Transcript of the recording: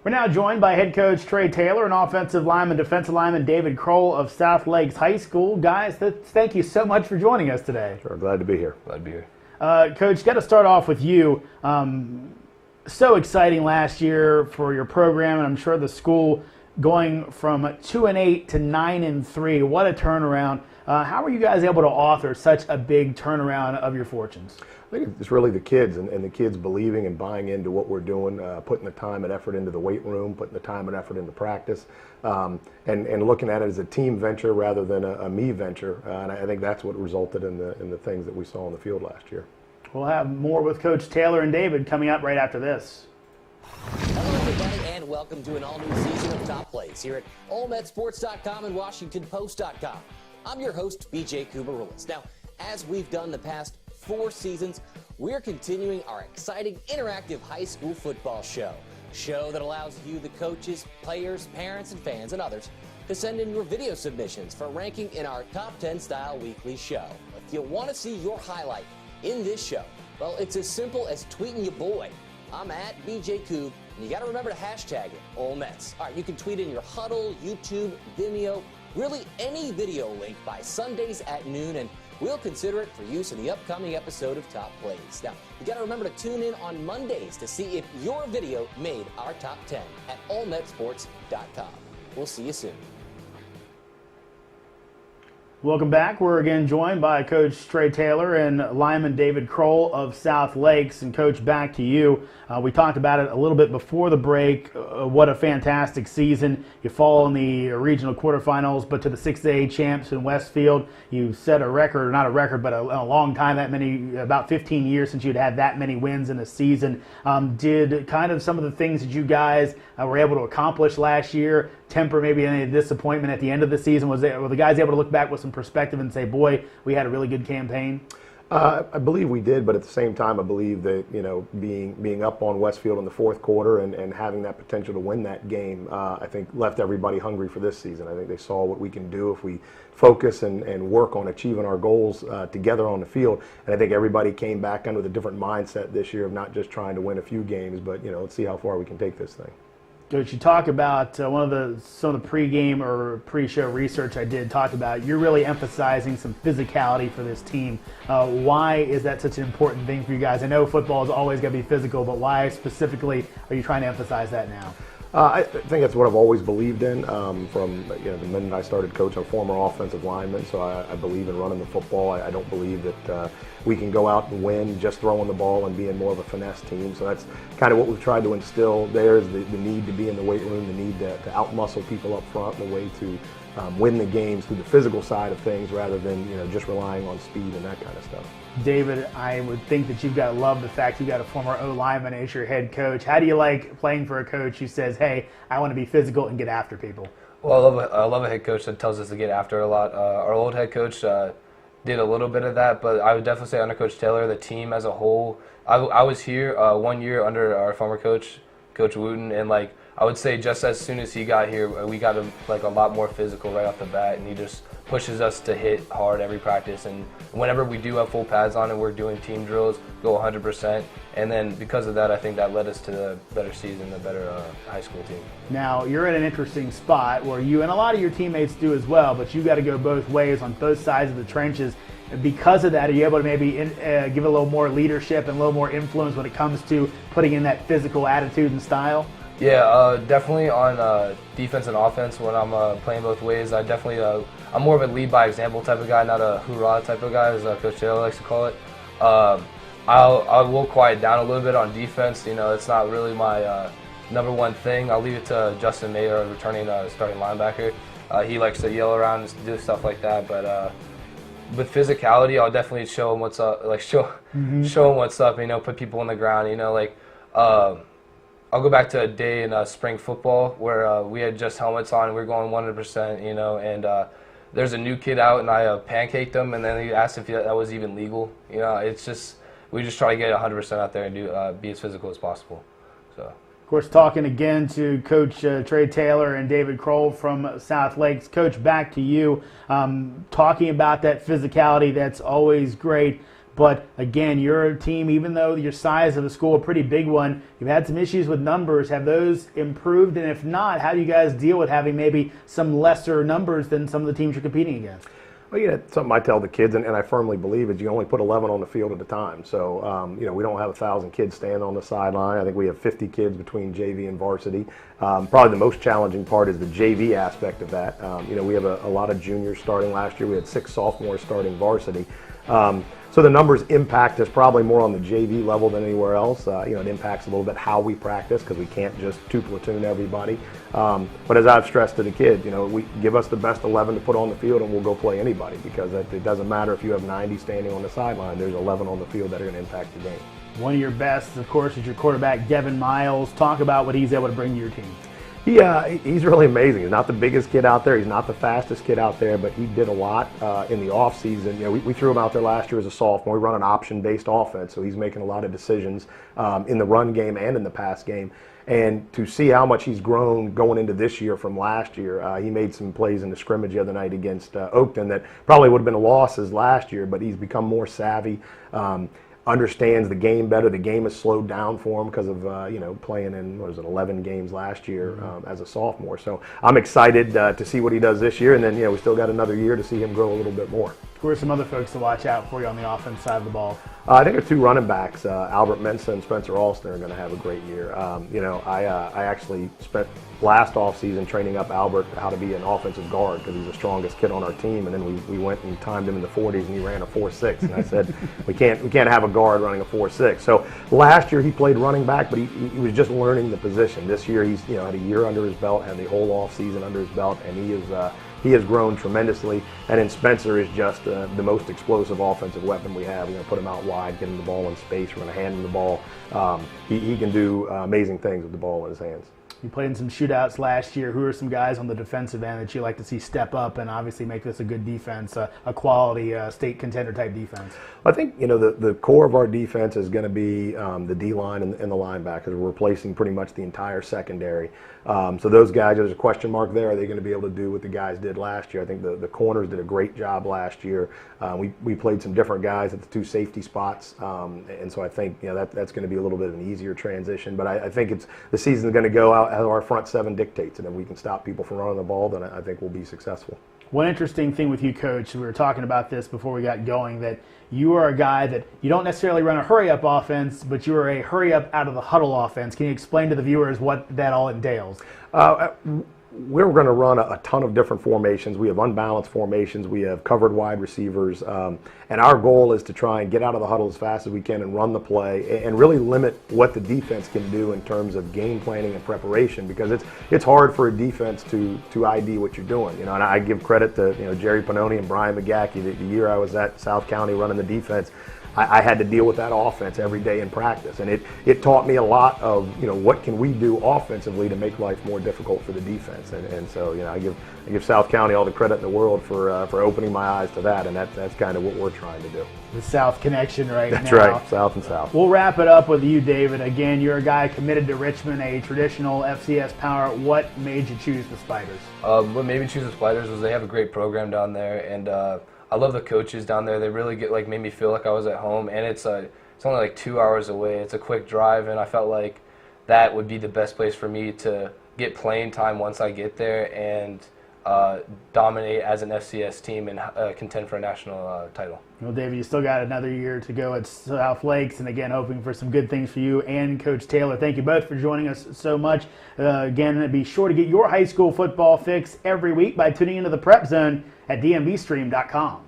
We're now joined by head coach Trey Taylor and offensive lineman, defensive lineman David Kroll of South Lakes High School. Guys, thank you so much for joining us today. Sure, glad to be here. Glad to be here. Coach, got to start off with you. So exciting last year for your program, and I'm sure the school going from 2-8 to 9-3. What a turnaround! How were you guys able to author such a big turnaround of your fortunes? I think it's really the kids and the kids believing and buying into what we're doing, putting the time and effort into the weight room, putting the time and effort into practice, and looking at it as a team venture rather than a me venture. And I think that's what resulted in the things that we saw on the field last year. We'll have more with Coach Taylor and David coming up right after this. Hello, everybody, and welcome to an all-new season of Top Plays here at OleMetSports.com and WashingtonPost.com. I'm your host, BJ Kubarulis. Now, as we've done the past 4 seasons, we're continuing our exciting interactive high school football show that allows you, the coaches, players, parents, and fans, and others, to send in your video submissions for ranking in our Top 10 style weekly show. If you want to see your highlight in this show, well, it's as simple as tweeting your boy. I'm at BJ Koob, and you got to remember to hashtag it, Ole Mets. All right, you can tweet in your Huddle, YouTube, Vimeo, really any video link by Sundays at noon, and we'll consider it for use in the upcoming episode of Top Plays. Now, you got to remember to tune in on Mondays to see if your video made our Top 10 at OleMetSports.com. We'll see you soon. Welcome back. We're again joined by Coach Trey Taylor and lineman David Kroll of South Lakes. And Coach, back to you. We talked about it a little bit before the break. What a fantastic season. You fall in the regional quarterfinals, but to the 6A champs in Westfield. You set a record, or not a record, but a long time, about 15 years since you'd had that many wins in a season. Did kind of some of the things that you guys were able to accomplish last year temper maybe any disappointment at the end of the season? Were the guys able to look back with some perspective and say, boy, we had a really good campaign? I believe we did, but at the same time, I believe that, being up on Westfield in the fourth quarter and having that potential to win that game, I think left everybody hungry for this season. I think they saw what we can do if we focus and work on achieving our goals together on the field. And I think everybody came back under a different mindset this year of not just trying to win a few games, but, let's see how far we can take this thing. Coach, you talk about some of the pregame or pre-show research I did talk about. You're really emphasizing some physicality for this team. Why is that such an important thing for you guys? I know football is always going to be physical, but why specifically are you trying to emphasize that now? I think that's what I've always believed in from the minute I started coaching. I'm a former offensive lineman, so I believe in running the football. I don't believe that we can go out and win just throwing the ball and being more of a finesse team. So that's kind of what we've tried to instill there is the need to be in the weight room, the need to out-muscle people up front, the way to win the games through the physical side of things rather than just relying on speed and that kind of stuff. David, I would think that you've got to love the fact you've got a former O-lineman as your head coach. How do you like playing for a coach who says, hey, I want to be physical and get after people? Well, I love a head coach that tells us to get after a lot. Our old head coach did a little bit of that, but I would definitely say under Coach Taylor, the team as a whole. I was here 1 year under our former coach, Coach Wooten, and I would say just as soon as he got here, we got him a lot more physical right off the bat, and he just pushes us to hit hard every practice. And whenever we do have full pads on and we're doing team drills, go 100%. And then because of that, I think that led us to the better season, the better high school team. Now, you're in an interesting spot where you and a lot of your teammates do as well, but you got to go both ways on both sides of the trenches. Because of that, are you able to maybe give a little more leadership and a little more influence when it comes to putting in that physical attitude and style? Yeah, definitely on defense and offense when I'm playing both ways. I'm more of a lead by example type of guy, not a hoorah type of guy, as Coach Taylor likes to call it. I will quiet down a little bit on defense. It's not really my number one thing. I'll leave it to Justin Mayer, returning starting linebacker. He likes to yell around and do stuff like that, but with physicality, I'll definitely show him what's up. Show him what's up. Put people on the ground. I'll go back to a day in spring football where we had just helmets on and we were going 100%. And there's a new kid out and I pancaked him, and then he asked if that was even legal. It's just we just try to get 100% out there and do be as physical as possible. So. Of course, talking again to Coach Trey Taylor and David Kroll from South Lakes. Coach, back to you. Talking about that physicality, that's always great. But again, you're a team, even though your size of the school, a pretty big one, you've had some issues with numbers. Have those improved? And if not, how do you guys deal with having maybe some lesser numbers than some of the teams you're competing against? Well, something I tell the kids, and I firmly believe is you only put 11 on the field at a time. So, we don't have 1,000 kids standing on the sideline. I think we have 50 kids between JV and varsity. Probably the most challenging part is the JV aspect of that. We have a lot of juniors starting last year. We had 6 sophomores starting varsity. So the numbers impact us probably more on the JV level than anywhere else. It impacts a little bit how we practice because we can't just 2-platoon everybody. But as I've stressed to the kids, we give us the best 11 to put on the field and we'll go play anybody because it doesn't matter if you have 90 standing on the sideline. There's 11 on the field that are going to impact the game. One of your best, of course, is your quarterback, Devin Miles. Talk about what he's able to bring to your team. He's really amazing. He's not the biggest kid out there. He's not the fastest kid out there, but he did a lot in the offseason. We threw him out there last year as a sophomore. We run an option-based offense, so he's making a lot of decisions in the run game and in the pass game. And to see how much he's grown going into this year from last year, he made some plays in the scrimmage the other night against Oakton that probably would have been losses last year, but he's become more savvy. Understands the game better. The game has slowed down for him because of playing in 11 games last year as a sophomore. So I'm excited to see what he does this year, and then we still got another year to see him grow a little bit more. Who are some other folks to watch out for you on the offense side of the ball? I think our 2 running backs, Albert Mensah and Spencer Alston, are going to have a great year. I actually spent last offseason training up Albert how to be an offensive guard because he's the strongest kid on our team, and then we went and timed him in the 40s and he ran a 4.6, and I said we can't have a guard running a 4.6. So last year he played running back, but he was just learning the position. This year he's had a year under his belt, had the whole offseason under his belt, and he has grown tremendously. And then Spencer is just the most explosive offensive weapon we have. We're going to put him out wide, get him the ball in space. We're going to hand him the ball. He can do amazing things with the ball in his hands. You played in some shootouts last year. Who are some guys on the defensive end that you like to see step up and obviously make this a good defense, a quality state contender type defense? I think the core of our defense is going to be the D-line and the linebackers. We're replacing pretty much the entire secondary. So those guys, there's a question mark there. Are they going to be able to do what the guys did last year? I think the corners did a great job last year. We played some different guys at the 2 safety spots, and so I think that's going to be a little bit of an easier transition. But I think the season's going to go out as our front 7 dictates, and if we can stop people from running the ball, then I think we'll be successful. One interesting thing with you, Coach, we were talking about this before we got going, that you are a guy that you don't necessarily run a hurry-up offense, but you are a hurry-up out of the huddle offense. Can you explain to the viewers what that all entails? We're going to run a ton of different formations. We have unbalanced formations. We have covered wide receivers. And our goal is to try and get out of the huddle as fast as we can and run the play and really limit what the defense can do in terms of game planning and preparation, because it's hard for a defense to ID what you're doing. And I give credit to Jerry Pannoni and Brian McGackey. The year I was at South County running the defense, I had to deal with that offense every day in practice, and it taught me a lot of what can we do offensively to make life more difficult for the defense, and so I give South County all the credit in the world for opening my eyes to that, and that's kind of what we're trying to do. The South connection now. That's right, South and South. We'll wrap it up with you, David. Again, you're a guy committed to Richmond, a traditional FCS power. What made you choose the Spiders? What made me choose the Spiders was they have a great program down there, and I love the coaches down there. They really made me feel like I was at home, and it's only 2 hours away. It's a quick drive, and I felt like that would be the best place for me to get playing time once I get there and dominate as an FCS team and contend for a national title. Well, David, you still got another year to go at South Lakes, and again, hoping for some good things for you and Coach Taylor. Thank you both for joining us so much. Again, be sure to get your high school football fix every week by tuning into the Prep Zone at DMVSTREAM.COM.